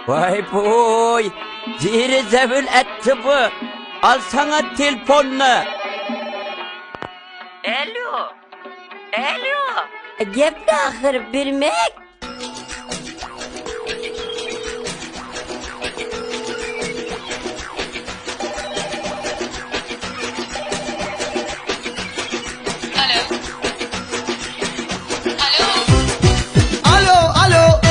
Vay boy, zehri zevil etti bu. Al sana telefonunu. Alo, alo. Gepli ahır bilmek. Alo, alo.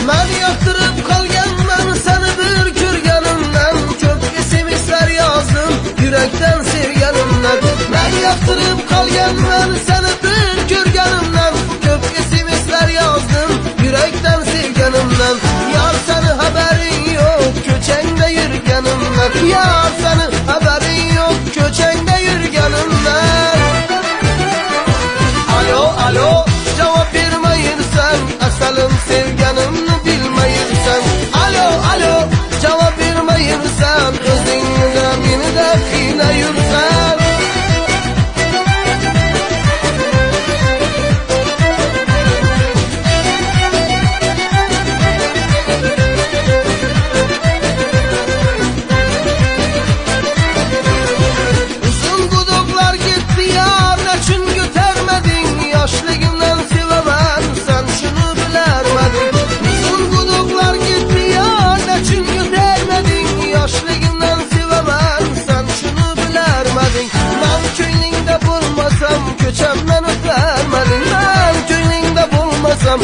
Ben yaktırıp kalgandan seni bir kürganımdan çok esimizler yazdım yürekten sevganımdan. Ben yaktırıp kalgandan seni bir kürganımdan çok esimizler yazdım yürekten sevganımdan. Yar seni haberin yok köçende yürganımdan. Yar seni haberin yok köçende yürganımdan. Alo, alo, cevap vermeyirsen asalım sevganımını bilmeyirsen. Alo, alo, cevap vermeyirsen özünü de beni de kıynayırsan. Uzun guduklar gitti yar neçin götürmedin. Yaşlığımdan sevemem sen şunu bilermedin. Uzun guduklar gitti yar neçin götürmedin. Yaşlığımdan sevemem sen şunu bilermedin. Ben köylüğünde bulmasam köçemden öpermedin. Ben köylüğünde bulmasam